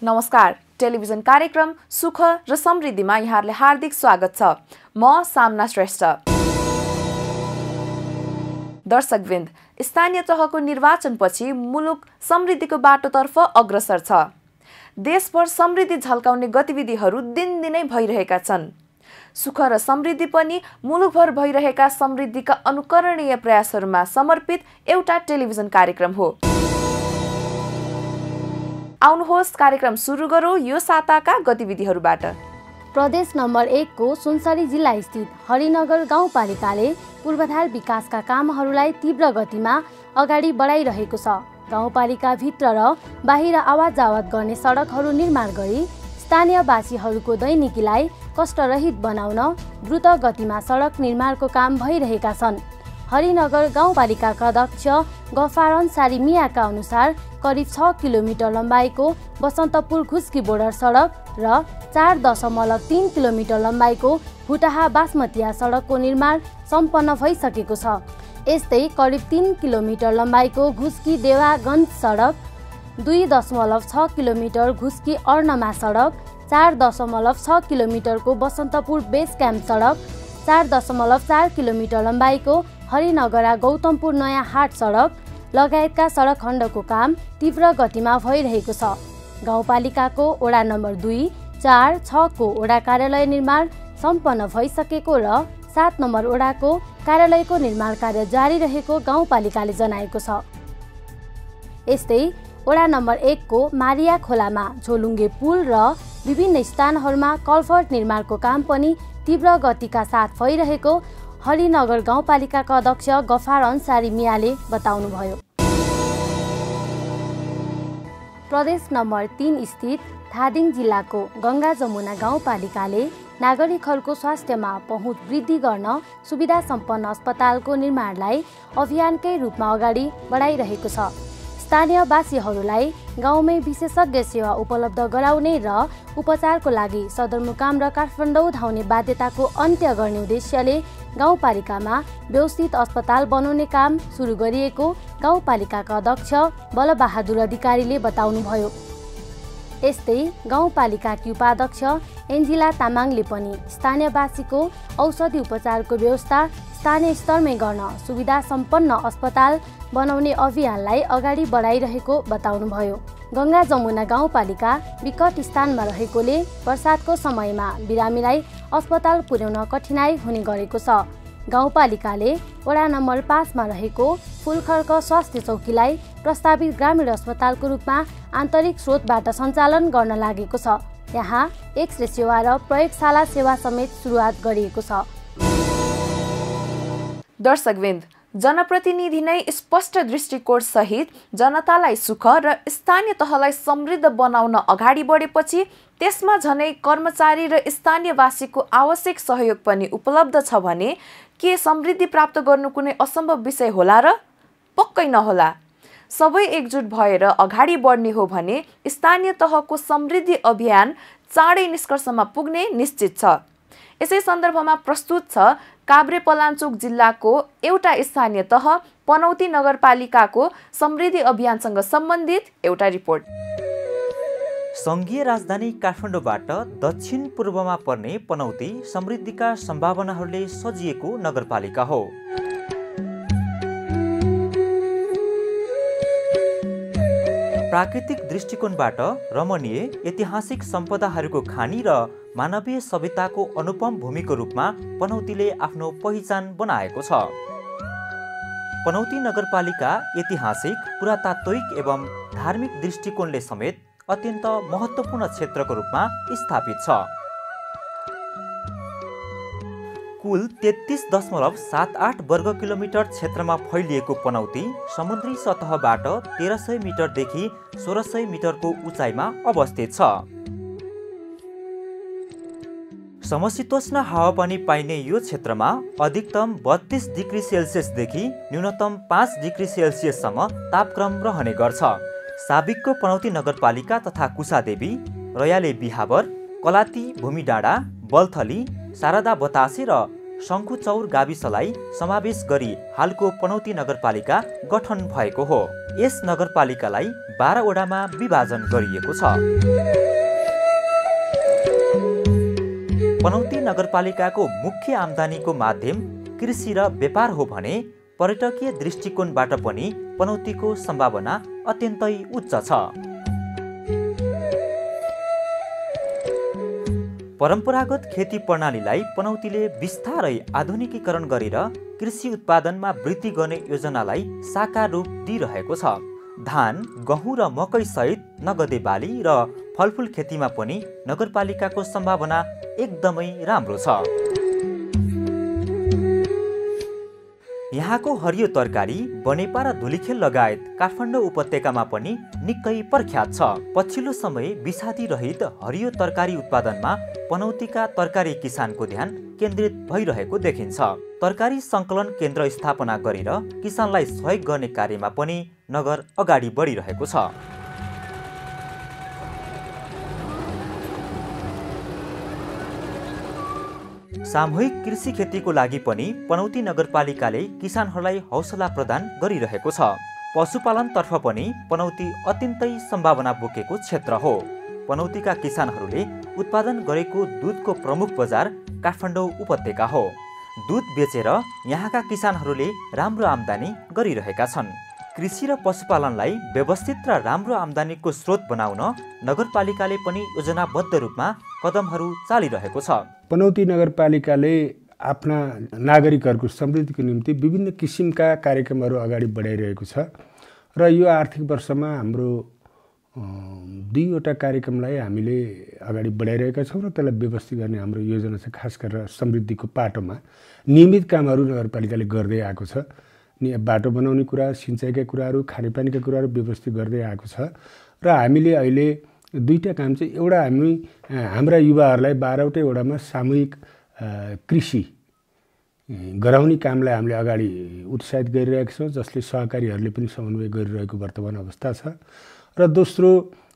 नमस्कार। टेलिभिजन कार्यक्रम सुख र समृद्धिमा यहाँहरूले हार्दिक स्वागत छ। म सामना श्रेष्ठ। दर्शकवृन्द, स्थानीय तहको निर्वाचनपछि मुलुक समृद्धिको बाटोतर्फ अग्रसर छ। देशभर समृद्धि झल्काउने गतिविधिहरू दिनदिनै भइरहेका छन्। सुख र समृद्धि पनि मुलुकभर भइरहेका समृद्धिका अनुकरणीय प्रयासहरूमा समर्पित एउटा टेलिभिजन कार्यक्रम हो। आउनुहोस् कार्यक्रम सुरु गरौँ यो साताका गतिविधिहरूबाट। प्रदेश नम्बर 1 को सुनसरी जिल्ला स्थित हरिनगर गाउँपालिकाले पूर्वाधार विकासका कामहरूलाई तीव्र गतिमा अगाडि बढाइरहेको छ। गाउँपालिका भित्र र बाहिर आवाज-जावाज गर्ने सडकहरू निर्माण गरी स्थानीयवासीहरूको दैनिकीलाई कष्टरहित बनाउन द्रुत गतिमा सडक निर्माणको काम भइरहेका छन्। हरिनगर गाउँपालिकाका अध्यक्ष गफार अन्सारी मियाका अनुसार करिब 6 किलोमिटर लम्बाइको बसन्तपुर घुस्की बोर्डर सडक र 4.3 किलोमिटर लम्बाइको फुटाहा बासमतिया सडकको निर्माण सम्पन्न भइसकेको छ। यस्तै करिब 3 किलोमिटर लम्बाइको घुस्की देवागञ्ज सडक, 2.6 किलोमिटर घुस्की अर्नमा सडक, 4.6 किलोमिटरको बसन्तपुर बेस क्याम्प सडक, 4.4 किलोमिटर लम्बाइको हरिनगरा गौतमपुर नयाँ हाट सडक लगायतका सडक खण्डको काम तीव्र गतिमा भइरहेको छ। गाउँपालिकाको वडा नम्बर 2, 4, 6 को वडा कार्यालय निर्माण सम्पन्न भइसकेको र 7 नम्बर वडाको कार्यालयको निर्माण कार्य जारी रहेको गाउँपालिकाले जनाएको छ। यस्तै वडा नम्बर 1 को मारिया खोलामा झोलुङ्गे पुल र विभिन्न स्थानहरूमा कल्भर्ट निर्माणको काम पनि तीव्र गतिका साथ भइरहेको हरिनगर गाउँपालिकाका अध्यक्ष गफार अन्सारी मियाले बताउनुभयो। प्रदेश नम्बर 3 स्थित धादिङ जिल्लाको गङ्गा जमुना गाउँपालिकाले नागरिकहरूको स्वास्थ्यमा पहुँच वृद्धि गर्न सुविधा सम्पन्न अस्पतालको निर्माणलाई अभियानकै रूपमा अगाडि बढाइरहेको छ। स्थानीयवासीहरूलाई गाउँमै विशेषज्ञ सेवा उपलब्ध गराउने र उपचारको लागि सदरमुकाम र काठमाडौँ धाउने बाध्यताको अन्त्य गर्ने उद्देश्यले गाउँपालिकामा व्यवस्थित अस्पताल बनाउने काम सुरु गरिएको गाउँपालिकाका अध्यक्ष बलबहादुर अधिकारीले बताउनुभयो। यस्तै गाउँपालिकाकी उपाध्यक्ष एन्जिला तामाङले पनि स्थानीयवासीको औषधि उपचारको व्यवस्था स्थानीय स्तरमै गर्न सुविधा सम्पन्न अस्पताल बनाउने अभियानलाई अगाडि बढाइरहेको बताउनुभयो। गङ्गा जमुना गाउँपालिका विकट स्थानमा रहेकोले वर्षातको समयमा बिरामीलाई अस्पताल पुर्याउन कठिनाई हुने गरेको छ। गाउँपालिकाले वडा नम्बर 5 मा रहेको फुलखर्क स्वास्थ्य चौकीलाई प्रस्तावित ग्रामीण अस्पतालको रूपमा आन्तरिक स्रोतबाट सञ्चालन गर्न लागेको छ। यहाँ एक्स-रे सेवा र प्रयोगशाला सेवा समेत सुरुवात गरिएको छ। दर्शकवृन्द, जनप्रतिनिधि नै स्पष्ट दृष्टिकोण सहित जनतालाई सुख र स्थानीय तहलाई समृद्ध बनाउन अगाडि बढेपछि त्यसमा झनै कर्मचारी र स्थानीयवासीको आवश्यक सहयोग पनि उपलब्ध छ भने के समृद्धि प्राप्त गर्नु कुनै असम्भव विषय होला र? पक्कै नहोला। सबै एकजुट भएर अगाडि बढ्ने हो भने स्थानीय तहको समृद्धि अभियान चाँडै निष्कर्षमा पुग्ने निश्चित छ। यसै सन्दर्भमा प्रस्तुत छ काभ्रेपलाञ्चोक जिल्लाको एउटा स्थानीय तह पनौती नगरपालिकाको समृद्धि अभियानसँग सम्बन्धित एउटा रिपोर्ट। सङ्घीय राजधानी काठमाडौँबाट दक्षिण पूर्वमा पर्ने पनौती समृद्धिका सम्भावनाहरूले सजिएको नगरपालिका हो। प्राकृतिक दृष्टिकोणबाट रमणीय ऐतिहासिक सम्पदाहरूको खानी र मानवीय सभ्यताको अनुपम भूमिको रूपमा पनौतीले आफ्नो पहिचान बनाएको छ। पनौती नगरपालिका ऐतिहासिक, पुरातात्विक एवं धार्मिक दृष्टिकोणले समेत अत्यन्त महत्त्वपूर्ण क्षेत्रको रूपमा स्थापित छ। कुल 33.78 वर्ग किलोमिटर क्षेत्रमा फैलिएको पनौती समुद्री सतहबाट 1300 मिटरदेखि 1600 मिटरको उचाइमा अवस्थित छ। समशीतोष्ण हावापानी पाइने यो क्षेत्रमा अधिकतम 32 डिग्री सेल्सियसदेखि न्यूनतम 5 डिग्री सेल्सियससम्म तापक्रम रहने गर्छ। साबिकको पनौती नगरपालिका तथा कुसादेवी, रयाले बिहावर, कलाती भूमिडाँडा, बल्थली, शारदा बतासे र शङ्खुचौर गाविसलाई समावेश गरी हालको पनौती नगरपालिका गठन भएको हो। यस नगरपालिकालाई 12 वडामा विभाजन गरिएको छ। पनौती नगरपालिकाको मुख्य आम्दानीको माध्यम कृषि र व्यापार हो भने पर्यटकीय दृष्टिकोणबाट पनि पनौतीको सम्भावना अत्यन्तै उच्च छ। परम्परागत खेती प्रणालीलाई पनौतीले बिस्तारै आधुनिकीकरण गरेर कृषि उत्पादनमा वृद्धि गर्ने योजनालाई साकार रूप दिइरहेको छ। धान, गहुँ र मकै सहित नगदे बाली र फलफुल खेतीमा पनि नगरपालिकाको सम्भावना एकदमै राम्रो छ। यहाँको हरियो तरकारी, बनेपा र धुलीखेल लगायत काठमाडौँ उपत्यकामा पनि निकै प्रख्यात छ। पछिल्लो समय विषादी रहित हरियो तरकारी उत्पादनमा पनौतीका तरकारी किसानको ध्यान केन्द्रित भइरहेको देखिन्छ। तरकारी सङ्कलन केन्द्र स्थापना गरेर किसानलाई सहयोग गर्ने कार्यमा पनि नगर अगाडि बढिरहेको छ। सामूहिक कृषि खेतीको लागि पनि पनौती नगरपालिकाले किसानहरूलाई हौसला प्रदान गरिरहेको छ। पशुपालनतर्फ पनि पनौती अत्यन्तै सम्भावना बोकेको क्षेत्र हो। पनौतीका किसानहरूले उत्पादन गरेको दुधको प्रमुख बजार काठमाडौँ उपत्यका हो। दुध बेचेर यहाँका किसानहरूले राम्रो आम्दानी गरिरहेका छन्। कृषि र पशुपालनलाई व्यवस्थित र राम्रो आम्दानीको स्रोत बनाउन नगरपालिकाले पनि योजनाबद्ध रूपमा कदमहरू चालिरहेको छ। पनौती नगरपालिकाले आफ्ना नागरिकहरूको समृद्धिको निम्ति विभिन्न किसिमका कार्यक्रमहरू अगाडि बढाइरहेको छ र यो आर्थिक वर्षमा हाम्रो 2 वटा कार्यक्रमलाई हामीले अगाडि बढाइरहेका छौँ र त्यसलाई व्यवस्थित गर्ने हाम्रो योजना छ। खास गरेर समृद्धिको पाटोमा नियमित कामहरू नगरपालिकाले गर्दै आएको छ। बाटो बनाउने कुरा, सिँचाइका कुराहरू, खानेपानीका कुराहरू व्यवस्थित गर्दै आएको छ र हामीले अहिले 2टा काम चाहिँ एउटा हाम्रा युवाहरूलाई 12वटै वडामा सामूहिक कृषि गराउने कामलाई हामीले अगाडि उत्साहित गरिरहेका छौँ, जसले सहकारीहरूले पनि समन्वय गरिरहेको वर्तमान अवस्था छ। र दोस्रो,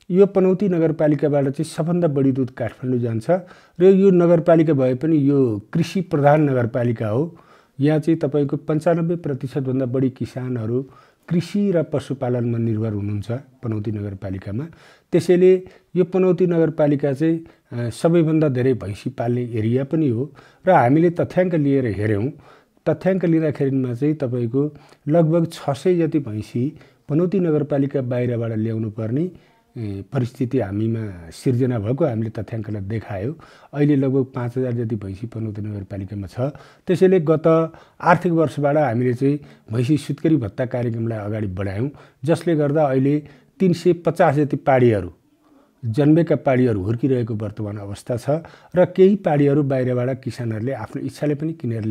यो पनौती नगरपालिकाबाट चाहिँ सबभन्दा बढी दुध काठमाडौँ जान्छ र यो नगरपालिका भए पनि यो कृषि प्रधान नगरपालिका हो। यहाँ चाहिँ तपाईँको 95% बढी किसानहरू कृषि र पशुपालनमा निर्भर हुनुहुन्छ पनौती नगरपालिकामा। त्यसैले यो पनौती नगरपालिका चाहिँ सबैभन्दा धेरै भैँसी पाल्ने एरिया पनि हो र हामीले तथ्याङ्क लिएर हेऱ्यौँ। तथ्याङ्क लिँदाखेरिमा चाहिँ तपाईँको लगभग 600 जति भैँसी पनौती नगरपालिका बाहिरबाट ल्याउनु पर्ने परिस्थिति हामीमा सिर्जना भएको हामीले तथ्याङ्कलाई देखायो। अहिले लगभग 5000 जति भैँसी पनौती नगरपालिकामा छ। त्यसैले गत आर्थिक वर्षबाट हामीले चाहिँ भैँसी सुत्केरी भत्ता कार्यक्रमलाई अगाडि बढायौँ, जसले गर्दा अहिले 350 जति पाडीहरू, जन्मेका पाडीहरू हुर्किरहेको वर्तमान अवस्था छ र केही पाडीहरू बाहिरबाट किसानहरूले आफ्नो इच्छाले पनि किनेर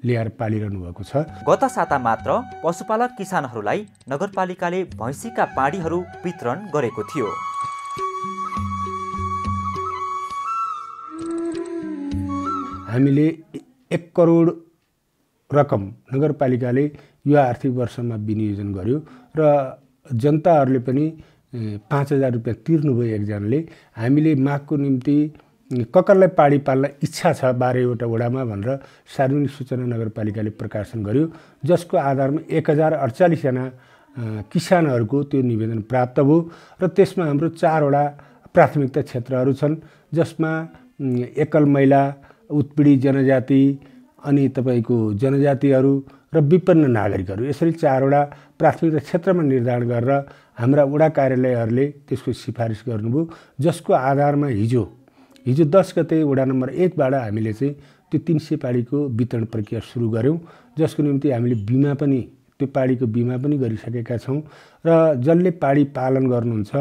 ल्याएर पालिरहनु भएको छ। गत साता मात्र पशुपालक किसानहरूलाई नगरपालिकाले भैँसीका पाडीहरू वितरण गरेको थियो। हामीले 1 करोड रकम नगरपालिकाले यो आर्थिक वर्षमा विनियोजन गर्यो र जनताहरूले पनि 5000 रुपियाँ तिर्नुभयो एकजनाले। हामीले मागको निम्ति ककरलाई पाडी पाल्न इच्छा छ 12वटा वडामा भनेर सार्वजनिक सूचना नगरपालिकाले प्रकाशन गर्यो, जसको आधारमा 1048 जना किसानहरूको त्यो निवेदन प्राप्त भयो र त्यसमा हाम्रो 4 वटा प्राथमिकता क्षेत्रहरू छन्, जसमा एकल महिला, उत्पीडित जनजाति, अनि तपाईँको जनजातिहरू र विपन्न नागरिकहरू, यसरी 4 वटा प्राथमिकता क्षेत्रमा निर्धारण गरेर हाम्रा वडा कार्यालयहरूले त्यसको सिफारिस गर्नुभयो, जसको आधारमा हिजो 10 गते वडा नम्बर 1 बाट हामीले चाहिँ त्यो 300 पाडीको वितरण प्रक्रिया सुरु गऱ्यौँ, जसको निम्ति हामीले बिमा पनि, त्यो पाडीको बिमा पनि गरिसकेका छौँ र जसले पाडी पालन गर्नुहुन्छ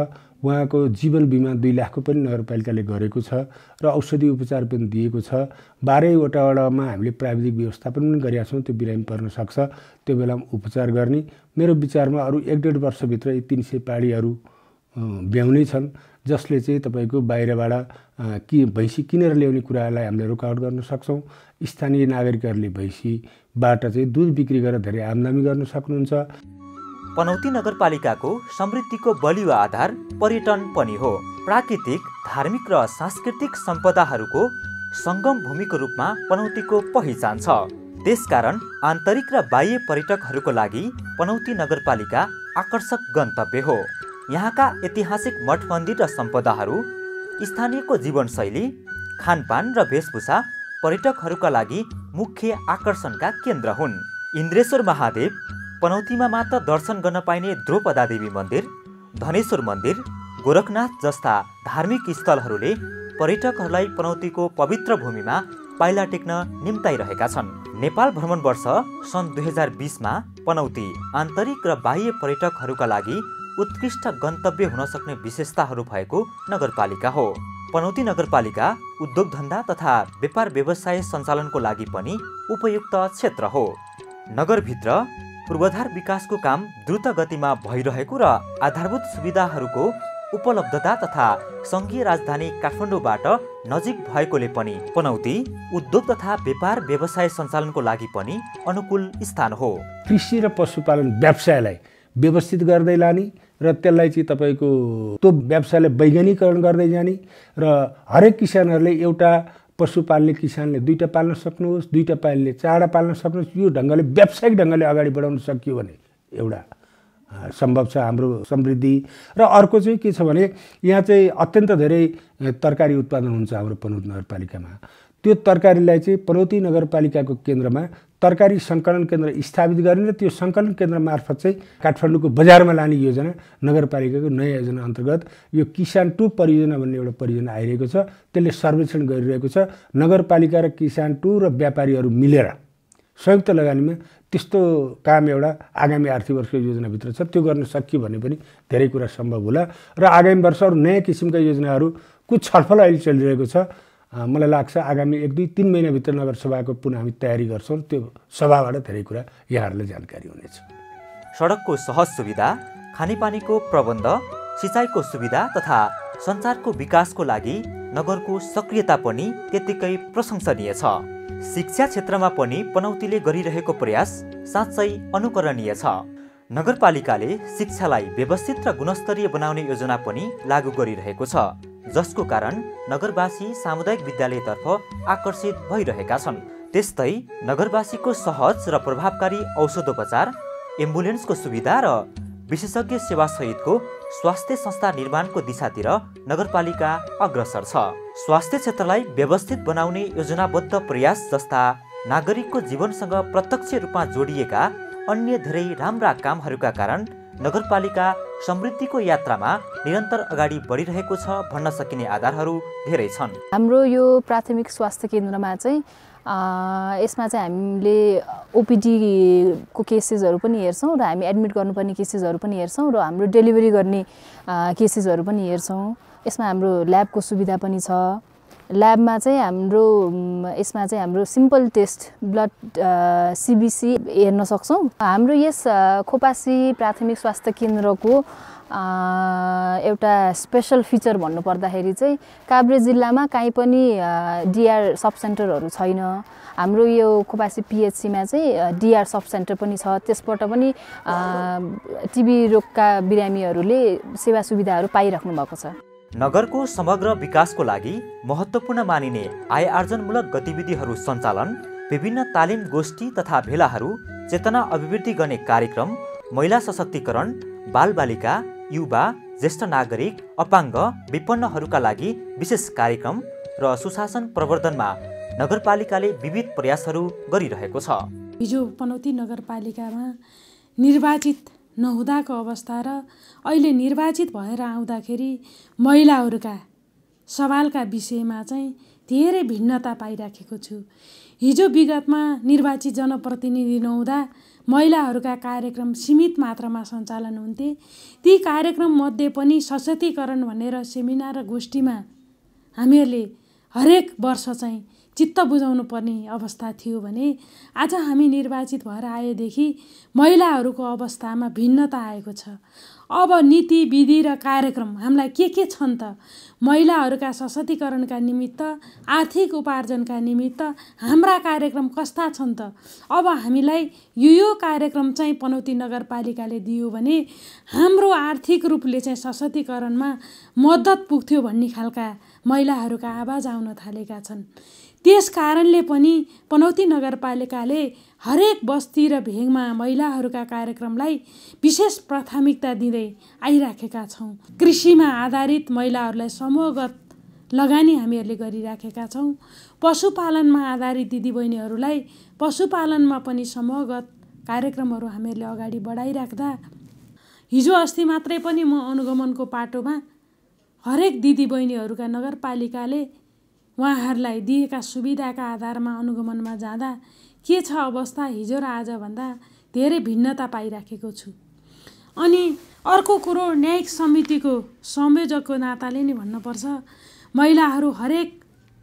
उहाँको जीवन बिमा 2 लाखको पनि नगरपालिकाले गरेको छ र औषधि उपचार पनि दिएको छ। 12वटा वडामा हामीले प्राविधिक व्यवस्थापन पनि गरेका छौँ, त्यो बिरामी पर्न सक्छ, त्यो बेलामा उपचार गर्ने। मेरो विचारमा अरू 1.5 वर्षभित्र यी 300 पाडीहरू ब्याउनै छन्, जसले चाहिँ तपाईँको बाहिरबाट भैँसी किनेर ल्याउने कुरालाई हामीले रोकावट गर्न सक्छौँ। स्थानीय नागरिकहरूले भैँसीबाट चाहिँ दुध बिक्री गरेर धेरै आम्दानी गर्न सक्नुहुन्छ। पनौती नगरपालिकाको समृद्धिको बलियो आधार पर्यटन पनि हो। प्राकृतिक, धार्मिक र सांस्कृतिक सम्पदाहरूको सङ्गम भूमिको रूपमा पनौतीको पहिचान छ। त्यसकारण आन्तरिक र बाह्य पर्यटकहरूको लागि पनौती नगरपालिका आकर्षक गन्तव्य हो। यहाँका ऐतिहासिक मठ मन्दिर र सम्पदाहरू, स्थानीयको जीवनशैली, खानपान र वेशभूषा पर्यटकहरूका लागि मुख्य आकर्षणका केन्द्र हुन्। इन्द्रेश्वर महादेव, पनौतीमा मात्र दर्शन गर्न पाइने द्रौपदादेवी मन्दिर, धनेश्वर मन्दिर, गोरखनाथ जस्ता धार्मिक स्थलहरूले पर्यटकहरूलाई पनौतीको पवित्र भूमिमा पाइला टेक्न निम्ताइरहेका छन्। नेपाल भ्रमण वर्ष सन् 2020मा पनौती आन्तरिक र बाह्य पर्यटकहरूका लागि उत्कृष्ट गन्तव्य हुन सक्ने विशेषताहरू भएको नगरपालिका हो। पनौती नगरपालिका उद्योग धन्दा तथा व्यापार व्यवसाय सञ्चालनको लागि पनि उपयुक्त क्षेत्र हो। नगरभित्र पूर्वाधार विकासको काम द्रुत गतिमा भइरहेको र आधारभूत सुविधाहरूको उपलब्धता तथा सङ्घीय राजधानी काठमाडौँबाट नजिक भएकोले पनि पनौती उद्योग तथा व्यापार व्यवसाय सञ्चालनको लागि पनि अनुकूल स्थान हो। कृषि र पशुपालन व्यवसायलाई व्यवस्थित गर्दै लाने र त्यसलाई चाहिँ तपाईँको त्यो व्यवसायलाई वैज्ञानिकरण गर्दै जाने र हरेक किसानहरूले एउटा पशु पाल्ने किसानले 2टा पाल्न सक्नुहोस्, 2टा पाल्ने 4टा पाल्न सक्नुहोस्, यो ढङ्गले व्यावसायिक ढङ्गले अगाडि बढाउन सकियो भने एउटा सम्भव छ हाम्रो समृद्धि। र अर्को चाहिँ के छ भने यहाँ चाहिँ अत्यन्त धेरै तरकारी उत्पादन हुन्छ हाम्रो पनौती नगरपालिकामा। त्यो तरकारीलाई चाहिँ पनौती नगरपालिकाको केन्द्रमा तरकारी सङ्कलन केन्द्र स्थापित गर्ने र त्यो सङ्कलन केन्द्र मार्फत चाहिँ काठमाडौँको बजारमा लाने योजना नगरपालिकाको नयाँ योजना अन्तर्गत यो किसान 2 परियोजना भन्ने एउटा परियोजना आइरहेको छ। त्यसले सर्वेक्षण गरिरहेको छ। नगरपालिका र किसान 2 र व्यापारीहरू मिलेर संयुक्त लगानीमा त्यस्तो काम एउटा आगामी आर्थिक वर्षको योजनाभित्र छ। त्यो गर्न सकियो भने पनि धेरै कुरा सम्भव होला र आगामी वर्षहरू नयाँ किसिमका योजनाहरूको छलफल अहिले चलिरहेको छ। मलाई लाग्छ आगामी 1-2-3 महिनाभित्र नगरसभाको पुनः हामी तयारी गर्छौँ। त्यो सभाबाट धेरै कुरा यहाँहरूलाई जानकारी हुनेछ। सडकको सहज सुविधा, खानेपानीको प्रबन्ध, सिँचाइको सुविधा तथा सञ्चारको विकासको लागि नगरको सक्रियता पनि त्यत्तिकै प्रशंसनीय छ। शिक्षा क्षेत्रमा पनि पनौतीले गरिरहेको प्रयास साँच्चै अनुकरणीय छ। नगरपालिकाले शिक्षालाई व्यवस्थित र गुणस्तरीय बनाउने योजना पनि लागू गरिरहेको छ, जसको कारण नगरवासी सामुदायिक विद्यालयतर्फ आकर्षित भइरहेका छन्। त्यस्तै नगरवासीको सहज र प्रभावकारी औषधोपचार, एम्बुलेन्सको सुविधा र विशेषज्ञ सेवा सहितको स्वास्थ्य संस्था निर्माणको दिशातिर नगरपालिका अग्रसर छ। स्वास्थ्य क्षेत्रलाई व्यवस्थित बनाउने योजनाबद्ध प्रयास जस्ता नागरिकको जीवनसँग प्रत्यक्ष रूपमा जोडिएका अन्य धेरै राम्रा कामहरूका कारण नगरपालिका समृद्धिको यात्रामा निरन्तर अगाडि बढिरहेको छ भन्न सकिने आधारहरू धेरै छन्। हाम्रो यो प्राथमिक स्वास्थ्य केन्द्रमा चाहिँ यसमा चाहिँ हामीले ओपिडीको केसेसहरू पनि हेर्छौँ र हामी एडमिट गर्नुपर्ने केसेसहरू पनि हेर्छौँ र हाम्रो डेलिभरी गर्ने केसेसहरू पनि हेर्छौँ। यसमा हाम्रो ल्याबको सुविधा पनि छ। ल्याबमा चाहिँ यसमा चाहिँ हाम्रो सिम्पल टेस्ट ब्लड सीबीसी हेर्न सक्छौँ। हाम्रो यस खोपासी प्राथमिक स्वास्थ्य केन्द्रको एउटा स्पेसल फिचर भन्नुपर्दाखेरि चाहिँ काभ्रे जिल्लामा कहीँ पनि डिआर सब सेन्टरहरू छैन। हाम्रो यो खोपासी पिएचसीमा चाहिँ डिआर सब सेन्टर पनि छ। त्यसबाट पनि टिबी रोगका बिरामीहरूले सेवा सुविधाहरू पाइराख्नु भएको छ। नगरको समग्र विकासको लागि महत्त्वपूर्ण मानिने आय आर्जनमूलक गतिविधिहरू सञ्चालन, विभिन्न तालिम गोष्ठी तथा भेलाहरू, चेतना अभिवृद्धि गर्ने कार्यक्रम, महिला सशक्तिकरण, बालबालिका, युवा, ज्येष्ठ नागरिक, अपाङ्ग, विपन्नहरूका लागि विशेष कार्यक्रम र सुशासन प्रवर्धनमा नगरपालिकाले विविध प्रयासहरू गरिरहेको छ। हिजो पनौती नगरपालिकामा निर्वाचित नहुँदाको अवस्था र अहिले निर्वाचित भएर आउँदाखेरि महिलाहरूका सवालका विषयमा चाहिँ धेरै भिन्नता पाइराखेको छु। हिजो विगतमा निर्वाचित जनप्रतिनिधि नहुँदा महिलाहरूका कार्यक्रम सीमित मात्रामा सञ्चालन हुन्थे। ती कार्यक्रम मध्ये पनि सशक्तिकरण भनेर सेमिनार र गोष्ठीमा हामीहरूले हरेक वर्ष चाहिँ चित्त बुझाउनु पर्ने अवस्था थियो भने आज हामी निर्वाचित भएर आएदेखि महिलाहरूको अवस्थामा भिन्नता आएको छ। अब नीति विधि र कार्यक्रम हामीलाई के छन् त? महिलाहरूका सशक्तिकरणका निमित्त, आर्थिक उपार्जनका निमित्त हाम्रा कार्यक्रम कस्ता छन् त? अब हामीलाई यो कार्यक्रम चाहिँ पनौती नगरपालिकाले दियो भने हाम्रो आर्थिक रूपले चाहिँ सशक्तिकरणमा मद्दत पुग्थ्यो भन्ने खालका महिलाहरूका आवाज आउन थालेका छन्। त्यस कारणले पनि पनौती नगरपालिकाले हरेक बस्ती र भेगमा महिलाहरूका कार्यक्रमलाई विशेष प्राथमिकता दिँदै आइराखेका छौँ। कृषिमा आधारित महिलाहरूलाई समूहगत लगानी हामीहरूले गरिराखेका छौँ। पशुपालनमा आधारित दिदीबहिनीहरूलाई पशुपालनमा पनि समूहगत कार्यक्रमहरू हामीहरूले अगाडि बढाइराख्दा हिजो अस्ति मात्रै पनि म अनुगमनको पाटोमा हरेक दिदीबहिनीहरूका नगरपालिकाले उहाँहरूलाई दिएका सुविधाका आधारमा अनुगमनमा जाँदा के छ अवस्था हिजो र आजभन्दा धेरै भिन्नता पाइराखेको छु। अनि अर्को कुरो न्यायिक समितिको संयोजकको नाताले नि भन्नुपर्छ, महिलाहरू हरेक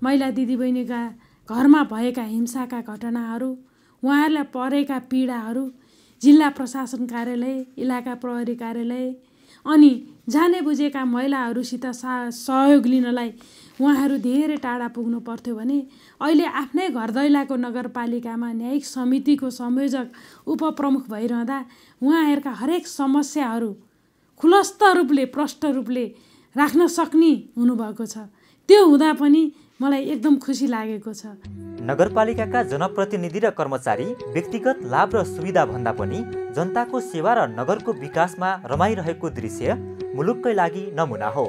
महिला दिदीबहिनीका घरमा भएका हिंसाका घटनाहरू, उहाँहरूलाई परेका पीडाहरू जिल्ला प्रशासन कार्यालय, इलाका प्रहरी कार्यालय अनि जाने बुझेका महिलाहरूसित सहयोग लिनलाई उहाँहरू धेरै टाढा पुग्नु पर्थ्यो भने अहिले आफ्नै घर दैलाको नगरपालिकामा न्यायिक समितिको संयोजक उपप्रमुख भइरहँदा उहाँहरूका हरेक समस्याहरू खुलस्त रूपले प्रष्ट रूपले राख्न सक्ने हुनुभएको छ। त्यो हुँदा पनि मलाई एकदम खुसी लागेको छ। नगरपालिकाका जनप्रतिनिधि र कर्मचारी व्यक्तिगत लाभ र सुविधा भन्दा पनि जनताको सेवा र नगरको विकासमा रमाइरहेको दृश्य मुलुककै लागि नमुना हो।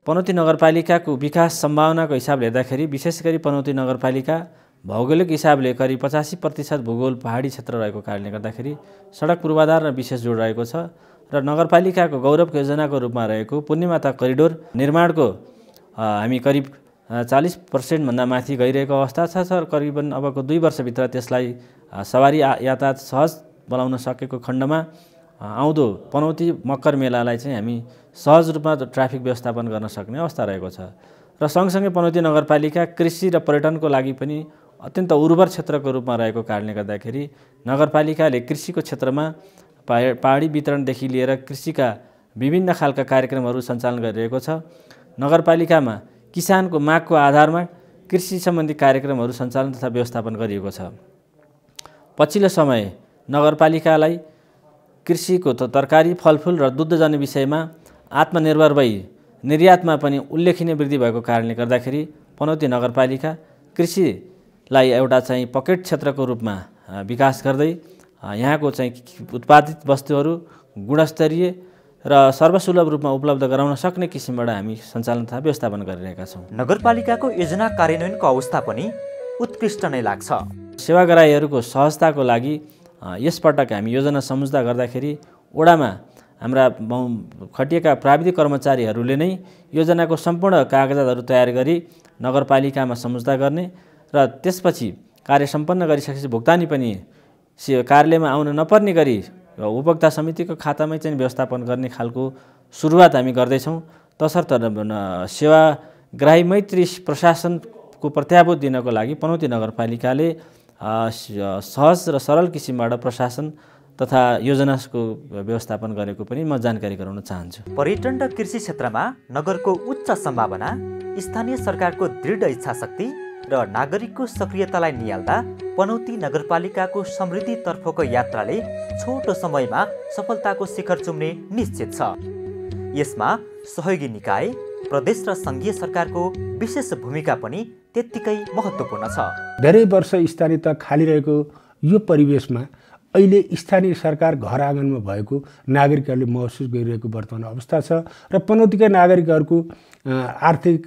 पनौती नगरपालिकाको विकास सम्भावनाको हिसाबले हेर्दाखेरि विशेष गरी पनौती नगरपालिका भौगोलिक हिसाबले करिब 85% भूगोल पहाडी क्षेत्र रहेको कारणले गर्दाखेरि सडक पूर्वाधार र विशेष जोड रहेको छ र नगरपालिकाको गौरवको योजनाको रूपमा रहेको पूर्णिमाता करिडोर निर्माणको हामी करिब 40% भन्दा माथि गइरहेको अवस्था छ। करिबन अबको 2 वर्षभित्र त्यसलाई सवारी यातायात सहज बनाउन सकेको खण्डमा आउँदो पनौती मकर मेलालाई चाहिँ हामी सहज रूपमा ट्राफिक व्यवस्थापन गर्न सक्ने अवस्था रहेको छ। र सँगसँगै पनौती नगरपालिका कृषि र पर्यटनको लागि पनि अत्यन्त उर्वर क्षेत्रको रूपमा रहेको कारणले गर्दाखेरि नगरपालिकाले कृषिको क्षेत्रमा पहाडी वितरणदेखि लिएर कृषिका विभिन्न खालका कार्यक्रमहरू सञ्चालन गरिरहेको छ। नगरपालिकामा किसानको मागको आधारमा कृषि सम्बन्धी कार्यक्रमहरू सञ्चालन तथा व्यवस्थापन गरिएको छ। पछिल्लो समय नगरपालिकालाई कृषिको तरकारी, फलफुल र दुग्धजन्य विषयमा आत्मनिर्भर भई निर्यातमा पनि उल्लेखनीय वृद्धि भएको कारणले गर्दाखेरि पनौती नगरपालिका कृषिलाई एउटा चाहिँ पकेट क्षेत्रको रूपमा विकास गर्दै यहाँको चाहिँ उत्पादित वस्तुहरू गुणस्तरीय र सर्वसुलभ रूपमा उपलब्ध गराउन सक्ने किसिमबाट हामी सञ्चालन तथा व्यवस्थापन गरिरहेका छौँ। नगरपालिकाको योजना कार्यान्वयनको अवस्था पनि उत्कृष्ट नै लाग्छ। सेवाग्राहीहरूको सहजताको लागि यसपटक हामी योजना सम्झौता गर्दाखेरि ओडामा हाम्रा खटिएका प्राविधिक कर्मचारीहरूले नै योजनाको सम्पूर्ण कागजातहरू तयार गरी नगरपालिकामा सम्झौता गर्ने र त्यसपछि कार्य सम्पन्न गरिसकेपछि भुक्तानी पनि कार्यालयमा आउन नपर्ने गरी उपभोक्ता समितिको खातामै चाहिँ व्यवस्थापन गर्ने खालको सुरुवात हामी गर्दैछौँ। तसर्थ सेवाग्राही मैत्री प्रशासनको प्रत्याभूत दिनको लागि पनौती नगरपालिकाले सहज र सरल किसिमबाट प्रशासन तथा योजनाको व्यवस्थापन गरेको पनि म जानकारी गराउन चाहन्छु। पर्यटन र कृषि क्षेत्रमा नगरको उच्च सम्भावना, स्थानीय सरकारको दृढ इच्छाशक्ति र नागरिकको सक्रियतालाई निहाल्दा पनौती नगरपालिकाको समृद्धितर्फको यात्राले छोटो समयमा सफलताको शिखर चुम्ने निश्चित छ। यसमा सहयोगी निकाय, प्रदेश र सङ्घीय सरकारको विशेष भूमिका पनि त्यत्तिकै महत्त्वपूर्ण छ। धेरै वर्ष स्थानीयता खाली रहेको यो परिवेशमा अहिले स्थानीय सरकार घर आँगनमा भएको नागरिकहरूले महसुस गरिरहेको वर्तमान अवस्था छ र पनौतीका नागरिकहरूको आर्थिक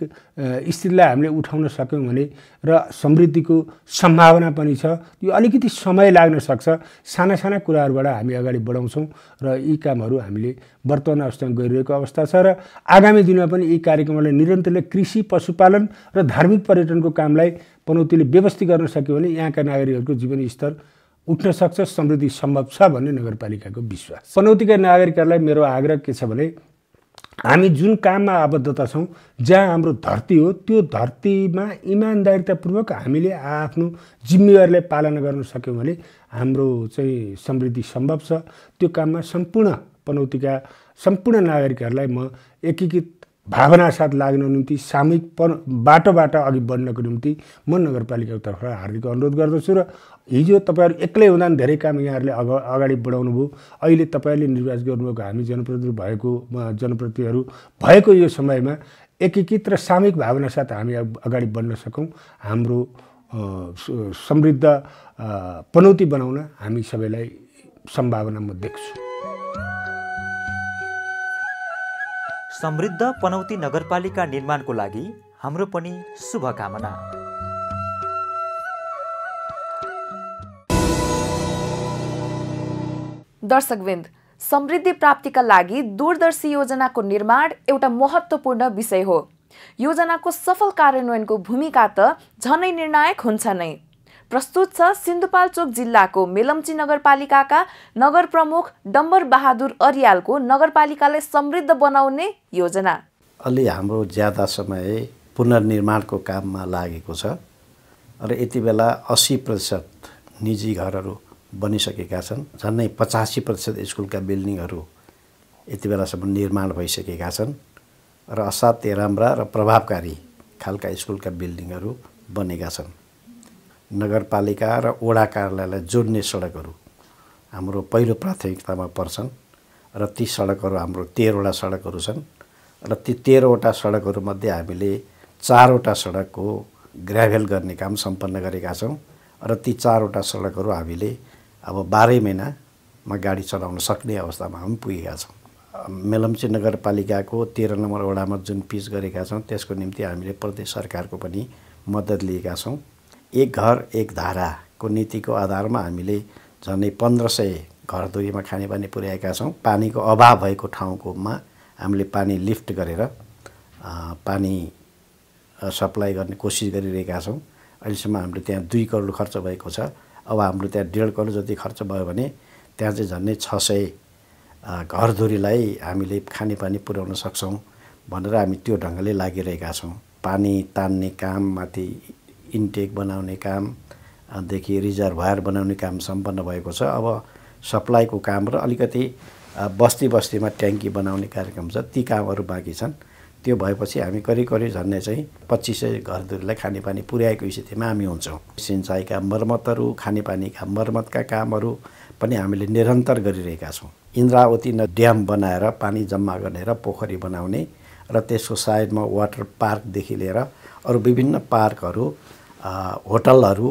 स्थितिलाई हामीले उठाउन सक्यौँ भने र समृद्धिको सम्भावना पनि छ। यो अलिकति समय लाग्न सक्छ। साना साना कुराहरूबाट हामी अगाडि बढाउँछौँ र यी कामहरू हामीले वर्तमान अवस्थामा गरिरहेको अवस्था छ र आगामी दिनमा पनि यी कार्यक्रमलाई निरन्तरले कृषि, पशुपालन र धार्मिक पर्यटनको कामलाई पनौतीले व्यवस्थित गर्न सक्यो भने यहाँका नागरिकहरूको जीवन स्तर उठ्न सक्छ, समृद्धि सम्भव छ भन्ने नगरपालिकाको विश्वास। पनौतीका नागरिकहरूलाई मेरो आग्रह के छ भने हामी जुन काममा आबद्धता छौँ, जहाँ हाम्रो धरती हो, त्यो धरतीमा इमान्दारितापूर्वक हामीले आफ्नो जिम्मेवारीलाई पालना गर्न सक्यौँ भने हाम्रो चाहिँ समृद्धि सम्भव छ। त्यो काममा सम्पूर्ण पनौतीका सम्पूर्ण नागरिकहरूलाई म एकीकृत भावना साथ लाग्न निम्ति सामूहिक बाटोबाट अघि बढ्नको निम्ति म नगरपालिकाको तर्फबाट हार्दिक अनुरोध गर्दछु र हिजो तपाईँहरू एक्लै हुँदा धेरै काम यहाँहरूले अगाडि बढाउनु भयो। अहिले तपाईँहरूले निर्वाचित गर्नुभएको हामी जनप्रतिनिधिहरू भएको यो समयमा एकीकृत र सामूहिक भावना साथ हामी अगाडि बढ्न सकौँ। हाम्रो समृद्ध पनौती बनाउन हामी सबैलाई सम्भावना म देख्छु। समृद्ध पनौती नगरपालिका निर्माणको लागि हाम्रो पनि शुभकामना। दर्शकवृन्द, समृद्धि प्राप्तिका लागि दूरदर्शी योजनाको निर्माण एउटा महत्त्वपूर्ण विषय हो। योजनाको सफल कार्यान्वयनको भूमिका त झनै निर्णायक हुन्छ नै। प्रस्तुत छ सिन्धुपाल्चोक जिल्लाको मेलम्ची नगरपालिकाका नगर प्रमुख डम्बर बहादुर अर्यालको नगरपालिकालाई समृद्ध बनाउने योजना। अलि हाम्रो ज्यादा समय पुनर्निर्माणको काममा लागेको छ र यति बेला 80% निजी घरहरू बनिसकेका छन्। झन्नै 85% स्कुलका बिल्डिङहरू यति बेलासम्म निर्माण भइसकेका छन् र असाध्य राम्रा र प्रभावकारी खालका स्कुलका बिल्डिङहरू बनेका छन्। नगरपालिका र वडा कार्यालयलाई जोड्ने सडकहरू हाम्रो पहिलो प्राथमिकतामा पर्छन् र ती सडकहरू हाम्रो 13वटा सडकहरू छन् र ती 13वटा सडकहरूमध्ये हामीले 4वटा सडकको ग्राभेल गर्ने काम सम्पन्न गरेका छौँ र ती 4वटा सडकहरू हामीले अब 12 महिनामा गाडी चलाउन सक्ने अवस्थामा हामी पुगेका छौँ। मेलम्ची नगरपालिकाको 13 नम्बर वडामा जुन पिच गरेका छौँ त्यसको निम्ति हामीले प्रदेश सरकारको पनि मद्दत लिएका छौँ। एक घर एक धाराको नीतिको आधारमा हामीले झन्डै 1500 घरधुरीमा खानेपानी पुर्याएका छौँ। पानीको अभाव भएको ठाउँकोमा हामीले पानी लिफ्ट गरेर पानी सप्लाई गर्ने कोसिस गरिरहेका छौँ। अहिलेसम्म हाम्रो त्यहाँ 2 करोड खर्च भएको छ। अब हाम्रो त्यहाँ 1.5 करोड जति खर्च भयो भने त्यहाँ चाहिँ झन्डै 600 घरधुरीलाई हामीले खानेपानी पुर्याउन सक्छौँ भनेर हामी त्यो ढङ्गले लागिरहेका छौँ। पानी तान्ने काम, माथि इन्टेक बनाउने कामदेखि रिजर्भर बनाउने काम सम्पन्न भएको छ। अब सप्लाईको काम र अलिकति बस्ती बस्तीमा ट्याङ्की बनाउने कार्यक्रम छ, ती कामहरू बाँकी छन्। त्यो भएपछि हामी करिब झन्डै चाहिँ 2500 घरधुरीलाई खानेपानी पुर्याएको स्थितिमा हामी हुन्छौँ। सिँचाइका मर्मतहरू, खानेपानीका मर्मतका कामहरू पनि हामीले निरन्तर गरिरहेका छौँ। इन्द्रावती ड्याम बनाएर पानी जम्मा गर्ने र पोखरी बनाउने र त्यसको साइडमा वाटर पार्कदेखि लिएर अरू विभिन्न पार्कहरू, होटलहरू,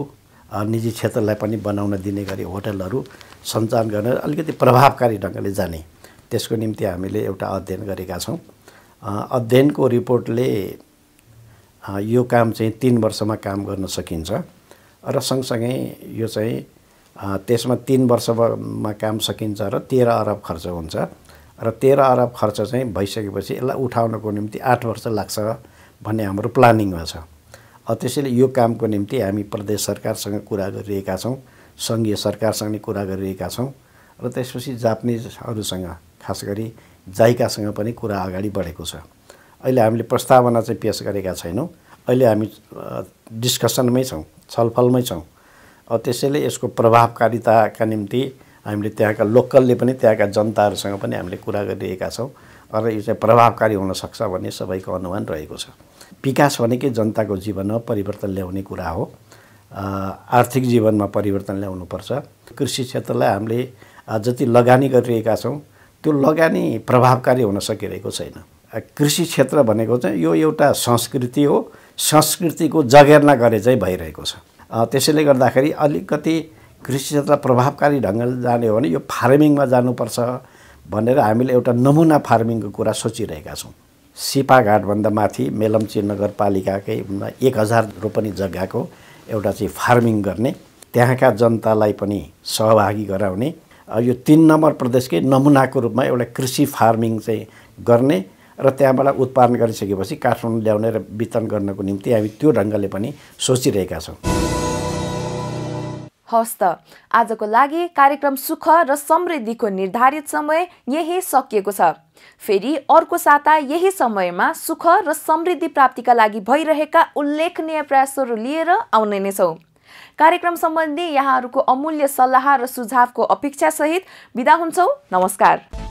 निजी क्षेत्रलाई पनि बनाउन दिने गरी होटलहरू सञ्चालन गर्न अलिकति प्रभावकारी ढङ्गले जाने, त्यसको निम्ति हामीले एउटा अध्ययन गरेका छौँ। अध्ययनको रिपोर्टले यो काम चाहिँ 3 वर्षमा काम गर्न सकिन्छ र सँगसँगै यो चाहिँ त्यसमा 3 वर्षमा काम सकिन्छ र 13 अरब खर्च हुन्छ र 13 अरब खर्च चाहिँ भइसकेपछि यसलाई उठाउनको निम्ति 8 वर्ष लाग्छ भन्ने हाम्रो प्लानिङमा छ। त्यसैले यो कामको निम्ति हामी प्रदेश सरकारसँग कुरा गरिरहेका छौँ, सङ्घीय सरकारसँग कुरा गरिरहेका छौँ र त्यसपछि जापानिजहरूसँग खास गरी जाइकासँग पनि कुरा अगाडि बढेको छ। अहिले हामीले प्रस्तावना चाहिँ पेश गरेका छैनौँ, अहिले हामी डिस्कसनमै छौँ, छलफलमै छौँ। त्यसैले यसको प्रभावकारिताका निम्ति हामीले त्यहाँका लोकलले पनि त्यहाँका जनताहरूसँग पनि हामीले कुरा गरिरहेका छौँ र यो चाहिँ प्रभावकारी हुन सक्छ भन्ने सबैको अनुमान रहेको छ। विकास भनेकै जनताको जीवनमा परिवर्तन ल्याउने कुरा हो। आर्थिक जीवनमा परिवर्तन ल्याउनुपर्छ। कृषि क्षेत्रलाई हामीले जति लगानी गरिरहेका छौँ त्यो लगानी प्रभावकारी हुन सकिरहेको छैन। कृषि क्षेत्र भनेको चाहिँ यो एउटा संस्कृति हो, संस्कृतिको जगेर्ना गरे चाहिँ भइरहेको छ। त्यसैले गर्दाखेरि अलिकति कृषि क्षेत्र प्रभावकारी ढङ्गले जाने हो भने यो फार्मिङमा जानुपर्छ भनेर हामीले एउटा नमुना फार्मिङको कुरा सोचिरहेका छौँ। सिपाघाटभन्दा माथि मेलम्ची नगरपालिकाकै 1000 रोपनी जग्गाको एउटा चाहिँ फार्मिङ गर्ने, त्यहाँका जनतालाई पनि सहभागी गराउने, यो 3 नम्बर प्रदेशकै नमुनाको रूपमा एउटा कृषि फार्मिङ चाहिँ गर्ने र त्यहाँबाट उत्पादन गरिसकेपछि काठमाडौँ ल्याउने र वितरण गर्नको निम्ति हामी त्यो ढङ्गले पनि सोचिरहेका छौँ। हवस् त, आजको लागि कार्यक्रम सुख र समृद्धिको निर्धारित समय यही सकिएको छ। फेरि अर्को साता यही समयमा सुख र समृद्धि प्राप्तिका लागि भइरहेका उल्लेखनीय प्रयासहरू लिएर आउने नै छौँ। कार्यक्रम सम्बन्धी यहाँहरूको अमूल्य सल्लाह र सुझावको अपेक्षा सहित बिदा हुन्छौँ। नमस्कार।